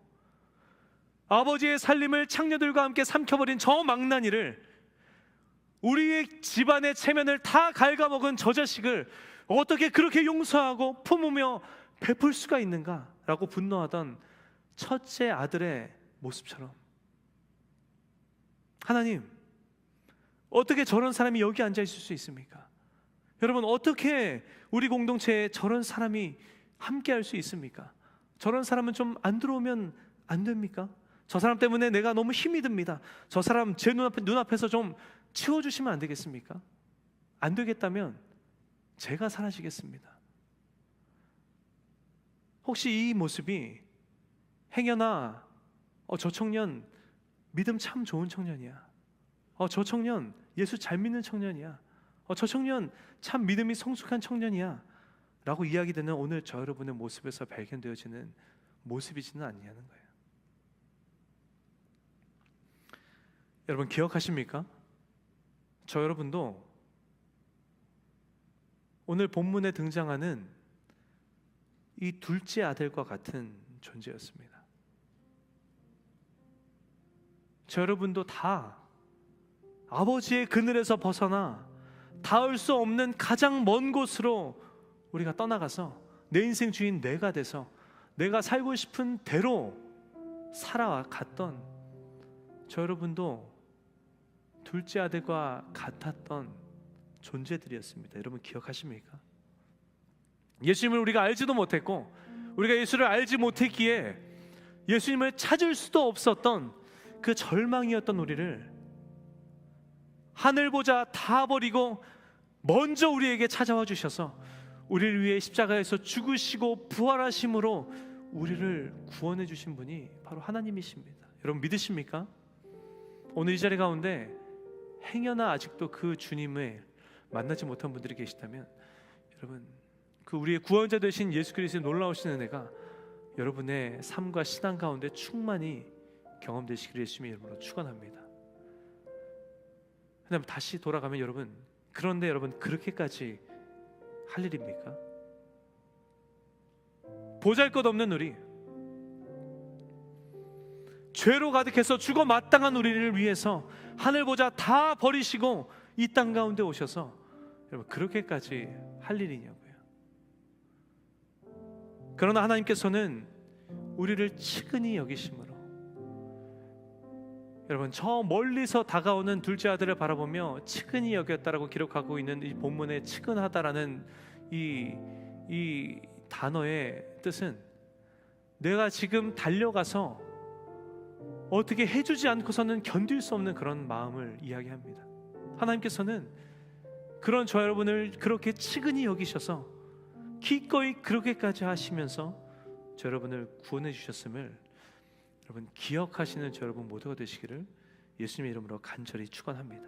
아버지의 살림을 창녀들과 함께 삼켜버린 저 망나니를, 우리의 집안의 체면을 다 갉아먹은 저 자식을 어떻게 그렇게 용서하고 품으며 베풀 수가 있는가 라고 분노하던 첫째 아들의 모습처럼, 하나님, 어떻게 저런 사람이 여기 앉아 있을 수 있습니까? 여러분, 어떻게 우리 공동체에 저런 사람이 함께 할 수 있습니까? 저런 사람은 좀 안 들어오면 안 됩니까? 저 사람 때문에 내가 너무 힘이 듭니다. 저 사람 제 눈앞에서 좀 치워주시면 안 되겠습니까? 안 되겠다면 제가 사라지겠습니다. 혹시 이 모습이 행여나 저 청년 믿음 참 좋은 청년이야, 저 청년 예수 잘 믿는 청년이야, 저 청년 참 믿음이 성숙한 청년이야 라고 이야기되는 오늘 저 여러분의 모습에서 발견되어지는 모습이지는 않냐는 거예요. 여러분 기억하십니까? 저 여러분도 오늘 본문에 등장하는 이 둘째 아들과 같은 존재였습니다. 저 여러분도 다 아버지의 그늘에서 벗어나 닿을 수 없는 가장 먼 곳으로 우리가 떠나가서 내 인생 주인 내가 돼서 내가 살고 싶은 대로 살아갔던 저 여러분도 둘째 아들과 같았던 존재들이었습니다. 여러분 기억하십니까? 예수님을 우리가 알지도 못했고 우리가 예수를 알지 못했기에 예수님을 찾을 수도 없었던 그 절망이었던 우리를 하늘 보자 다 버리고 먼저 우리에게 찾아와 주셔서 우리를 위해 십자가에서 죽으시고 부활하심으로 우리를 구원해 주신 분이 바로 하나님이십니다. 여러분 믿으십니까? 오늘 이 자리 가운데 행여나 아직도 그 주님을 만나지 못한 분들이 계시다면 여러분 그 우리의 구원자 되신 예수 그리스도의 놀라우신 은혜가 여러분의 삶과 신앙 가운데 충만히 경험되시기를 예수님의 이름으로 축원합니다. 그다음 다시 돌아가면 여러분, 그런데 여러분 그렇게까지 할 일입니까? 보잘것없는 우리, 죄로 가득해서 죽어 마땅한 우리를 위해서 하늘 보자 다 버리시고 이 땅 가운데 오셔서 여러분 그렇게까지 할 일이냐고요. 그러나 하나님께서는 우리를 측은히 여기심으로 여러분 저 멀리서 다가오는 둘째 아들을 바라보며 측은히 여겼다라고 기록하고 있는 이 본문의 측은하다라는 이 단어의 뜻은 내가 지금 달려가서 어떻게 해주지 않고서는 견딜 수 없는 그런 마음을 이야기합니다. 하나님께서는 그런 저 여러분을 그렇게 측은히 여기셔서 기꺼이 그렇게까지 하시면서 저 여러분을 구원해 주셨음을 여러분 기억하시는 저 여러분 모두가 되시기를 예수님의 이름으로 간절히 축원합니다.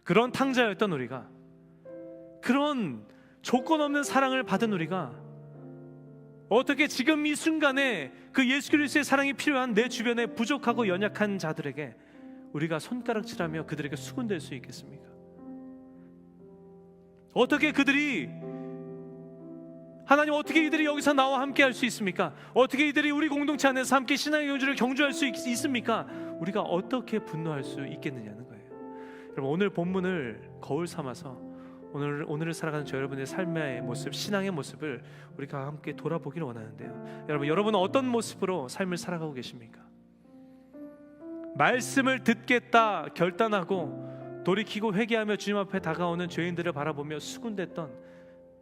그런 탕자였던 우리가, 그런 조건 없는 사랑을 받은 우리가 어떻게 지금 이 순간에 그 예수 그리스도의 사랑이 필요한 내 주변에 부족하고 연약한 자들에게 우리가 손가락질하며 그들에게 수군될 수 있겠습니까? 어떻게 그들이, 하나님 어떻게 이들이 여기서 나와 함께 할 수 있습니까? 어떻게 이들이 우리 공동체 안에서 함께 신앙의 경주를 경주할 수 있습니까? 우리가 어떻게 분노할 수 있겠느냐는 거예요. 여러분 오늘 본문을 거울 삼아서 오늘을 살아가는 저 여러분의 삶의 모습, 신앙의 모습을 우리가 함께 돌아보기를 원하는데요. 여러분은 어떤 모습으로 삶을 살아가고 계십니까? 말씀을 듣겠다 결단하고 돌이키고 회개하며 주님 앞에 다가오는 죄인들을 바라보며 수군댔던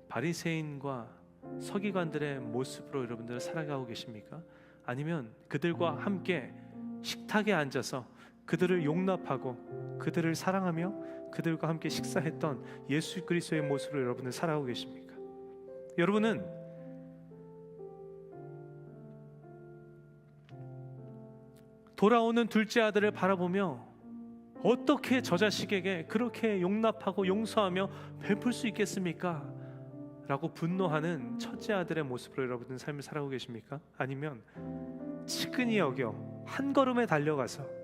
바리새인과 서기관들의 모습으로 여러분들은 살아가고 계십니까? 아니면 그들과 함께 식탁에 앉아서 그들을 용납하고 그들을 사랑하며 그들과 함께 식사했던 예수 그리스도의 모습으로 여러분은 살아가고 계십니까? 여러분은 돌아오는 둘째 아들을 바라보며 어떻게 저 자식에게 그렇게 용납하고 용서하며 베풀 수 있겠습니까? 라고 분노하는 첫째 아들의 모습으로 여러분은 삶을 살아가고 계십니까? 아니면 측은히 여겨 한 걸음에 달려가서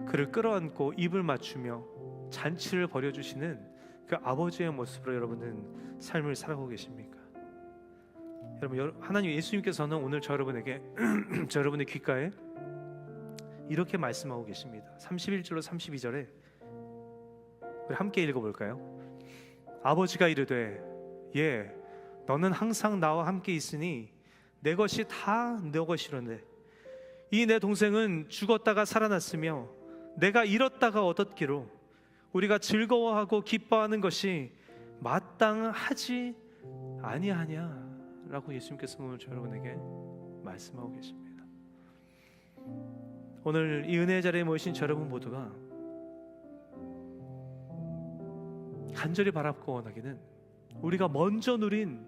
그를 끌어안고 입을 맞추며 잔치를 벌여주시는 그 아버지의 모습으로 여러분은 삶을 살아가고 계십니까? 여러분, 하나님 예수님께서는 오늘 저 여러분에게 저 여러분의 귓가에 이렇게 말씀하고 계십니다. 31절로 32절에 우리 함께 읽어볼까요? 아버지가 이르되 예 너는 항상 나와 함께 있으니 내 것이 다 내 것이로네. 이 내 동생은 죽었다가 살아났으며 내가 잃었다가 얻었기로 우리가 즐거워하고 기뻐하는 것이 마땅하지 아니하냐 라고 예수님께서 오늘 저 여러분에게 말씀하고 계십니다. 오늘 이 은혜의 자리에 모이신 저 여러분 모두가 간절히 바라고 원하기는 우리가 먼저 누린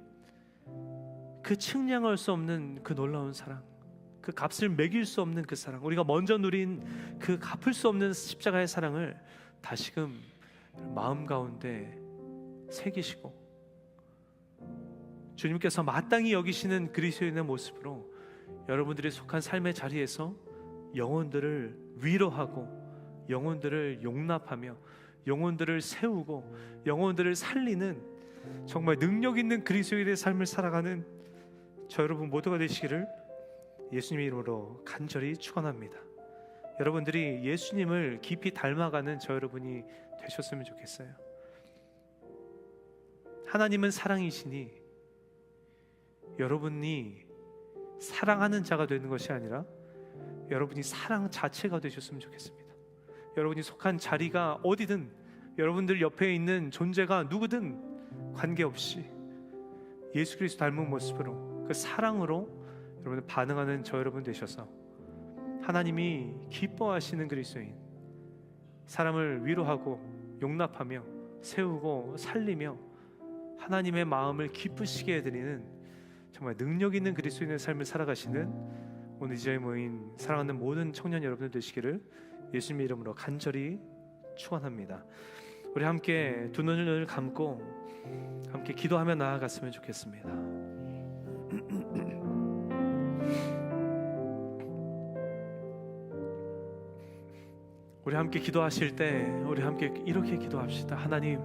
그 측량할 수 없는 그 놀라운 사랑, 그 값을 매길 수 없는 그 사랑, 우리가 먼저 누린 그 갚을 수 없는 십자가의 사랑을 다시금 마음 가운데 새기시고 주님께서 마땅히 여기시는 그리스도인의 모습으로 여러분들이 속한 삶의 자리에서 영혼들을 위로하고 영혼들을 용납하며 영혼들을 세우고 영혼들을 살리는 정말 능력 있는 그리스도인의 삶을 살아가는 저 여러분 모두가 되시기를 예수님의 이름으로 간절히 축원합니다. 여러분들이 예수님을 깊이 닮아가는 저 여러분이 되셨으면 좋겠어요. 하나님은 사랑이시니 여러분이 사랑하는 자가 되는 것이 아니라 여러분이 사랑 자체가 되셨으면 좋겠습니다. 여러분이 속한 자리가 어디든 여러분들 옆에 있는 존재가 누구든 관계없이 예수 그리스도 닮은 모습으로 그 사랑으로 여러분 반응하는 저 여러분 되셔서 하나님이 기뻐하시는 그리스도인, 사람을 위로하고 용납하며 세우고 살리며 하나님의 마음을 기쁘시게 해드리는 정말 능력 있는 그리스도인의 삶을 살아가시는 오늘 이 자리에 모인 사랑하는 모든 청년 여러분들 되시기를 예수님의 이름으로 간절히 축원합니다. 우리 함께 두 눈을 감고 함께 기도하며 나아갔으면 좋겠습니다. 우리 함께 기도하실 때 우리 함께 이렇게 기도합시다. 하나님,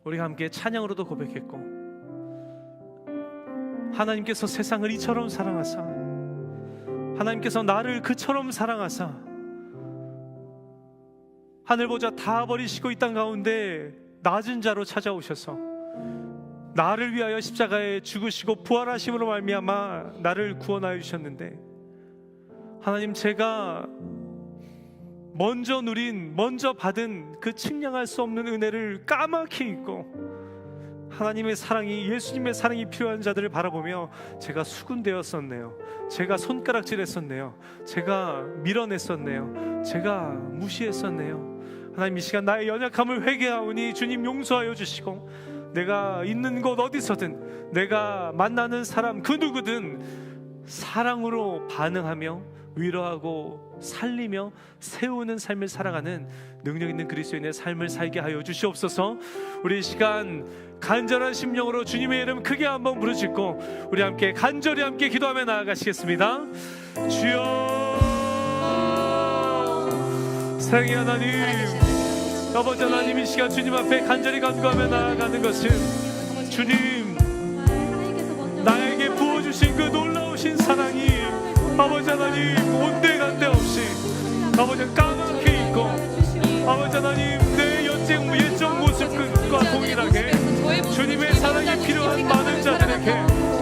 우리가 함께 찬양으로도 고백했고 하나님께서 세상을 이처럼 사랑하사 하나님께서 나를 그처럼 사랑하사 하늘보자 다 버리시고 이 땅 가운데 낮은 자로 찾아오셔서 나를 위하여 십자가에 죽으시고 부활하심으로 말미암아 나를 구원하여 주셨는데 하나님, 제가 먼저 누린, 먼저 받은 그 측량할 수 없는 은혜를 까맣게 잊고 하나님의 사랑이, 예수님의 사랑이 필요한 자들을 바라보며 제가 수군되었었네요. 제가 손가락질했었네요. 제가 밀어냈었네요. 제가 무시했었네요. 하나님, 이 시간 나의 연약함을 회개하오니 주님 용서하여 주시고 내가 있는 곳 어디서든 내가 만나는 사람 그 누구든 사랑으로 반응하며 위로하고 살리며 세우는 삶을 살아가는 능력 있는 그리스도인의 삶을 살게 하여 주시옵소서. 우리 이 시간 간절한 심령으로 주님의 이름 크게 한번 부르짖고 우리 함께 간절히 함께 기도하며 나아가시겠습니다. 주여, 사랑의 하나님, 아버지 하나님, 이 시간 주님 앞에 간절히 간구하며 나아가는 것은 주님 나에게 부어주신 그 놀라우신 사랑이 아버지 하나님 온데간데 없이 아버지 까맣게 잊고 아버지 하나님 내 옛적 모습과 동일하게 주님의 사랑이 필요한 많은 자들에게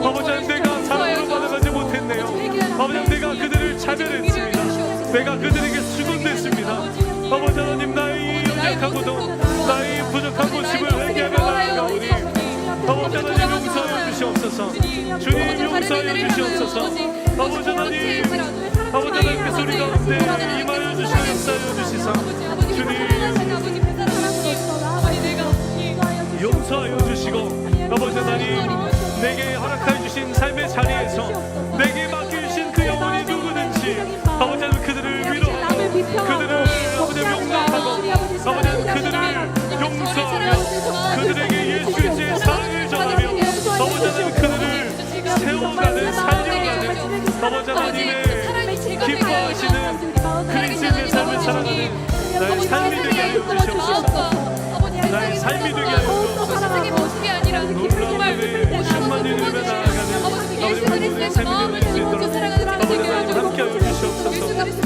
아버지 하나님 내가 사랑으로 받아가지 못했네요. 아버지 하나님 내가 그들을 차별했습니다. 내가 그들에게 수군됐습니다. 아버지 하나님 나의 연약하고도 나의 부족한 모습을 회개하며 나아가오니 아버지 하나님 용서하여 주시옵소서. 주님 용서하여 주시옵소서. 아버지 하나님, 아버지 하나님께서 우리 가운데 임하여 주시고 역사하여 주시사 주님 용서하여 주시고 아버지 하나님 내게 허락하여 주신 삶의 자리에서 내게 맡겨주신 그 영혼이 누구든지 아버지 하나님 그들을 위로하고 그들을 아버지 용납하고 아버지 하나님 그들을 용서하며 그들에게 예수 그리스도의 사랑을 전하며 아버지 하나님 그들을 세워가는 살려가는 아버지 하나님의 기뻐하시는 그리스도의 삶을 살아가는 나의 삶이 되게 하여 주시옵소서. 나의 삶이 되게 하여 주옵소서. 놀라운 천만 년을 위해 나아가는 아버지 하나님의 삶이 되게 할 수 있도록 아버지 하나님 함께 하여 주시옵소서.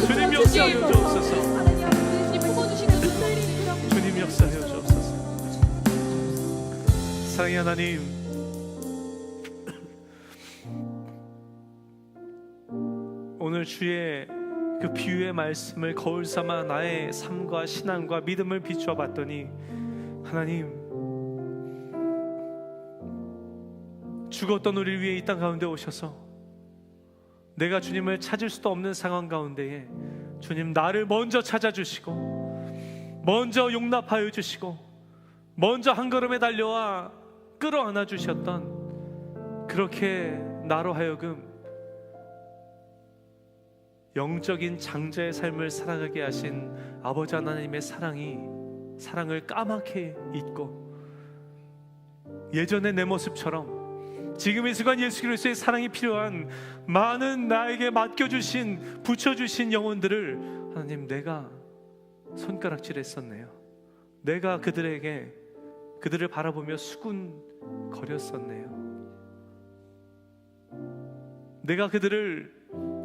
주님 역사하여 주옵소서. 주님 역사하여 주옵소서. 사랑의 하나님, 오늘 주의 그 비유의 말씀을 거울 삼아 나의 삶과 신앙과 믿음을 비추어 봤더니 하나님, 죽었던 우리를 위해 이 땅 가운데 오셔서 내가 주님을 찾을 수도 없는 상황 가운데에 주님 나를 먼저 찾아주시고 먼저 용납하여 주시고 먼저 한 걸음에 달려와 끌어안아 주셨던, 그렇게 나로 하여금 영적인 장자의 삶을 살아가게 하신 아버지 하나님의 사랑을 까맣게 잊고 예전의 내 모습처럼 지금 이 순간 예수 그리스도의 사랑이 필요한 많은 나에게 맡겨주신, 붙여주신 영혼들을 하나님 내가 손가락질했었네요. 내가 그들을 바라보며 수군거렸었네요. 내가 그들을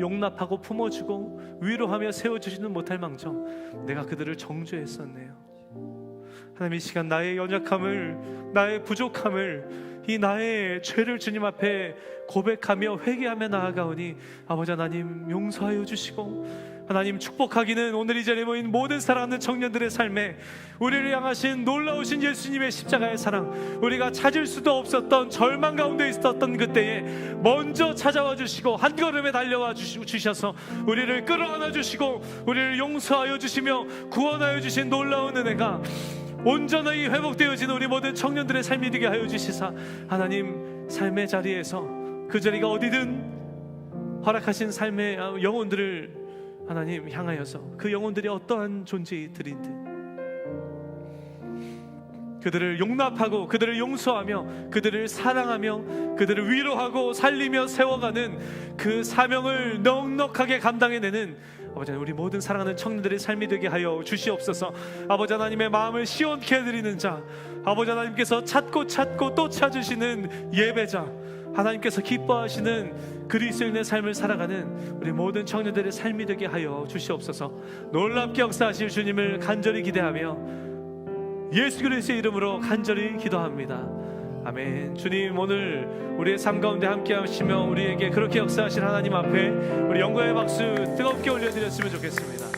용납하고 품어주고 위로하며 세워주지는 못할 망정 내가 그들을 정죄했었네요. 하나님, 이 시간 나의 연약함을, 나의 부족함을, 이 나의 죄를 주님 앞에 고백하며 회개하며 나아가오니 아버지 하나님 용서하여 주시고 하나님 축복하기는 오늘 이 자리에 모인 모든 사랑하는 청년들의 삶에 우리를 향하신 놀라우신 예수님의 십자가의 사랑, 우리가 찾을 수도 없었던 절망 가운데 있었던 그때에 먼저 찾아와 주시고 한 걸음에 달려와 주셔서 우리를 끌어안아 주시고 우리를 용서하여 주시며 구원하여 주신 놀라운 은혜가 온전히 회복되어진 우리 모든 청년들의 삶이 되게 하여 주시사 하나님, 삶의 자리에서 그 자리가 어디든 허락하신 삶의 영혼들을 하나님 향하여서 그 영혼들이 어떠한 존재들인지 그들을 용납하고 그들을 용서하며 그들을 사랑하며 그들을 위로하고 살리며 세워가는 그 사명을 넉넉하게 감당해내는 아버지 하나님, 우리 모든 사랑하는 청년들의 삶이 되게 하여 주시옵소서. 아버지 하나님의 마음을 시원케 해드리는 자, 아버지 하나님께서 찾고 또 찾으시는 예배자, 하나님께서 기뻐하시는 그리스도인의 삶을 살아가는 우리 모든 청년들의 삶이 되게 하여 주시옵소서. 놀랍게 역사하실 주님을 간절히 기대하며 예수 그리스도의 이름으로 간절히 기도합니다. 아멘. 주님, 오늘 우리의 삶 가운데 함께 하시며 우리에게 그렇게 역사하실 하나님 앞에 우리 영광의 박수 뜨겁게 올려드렸으면 좋겠습니다.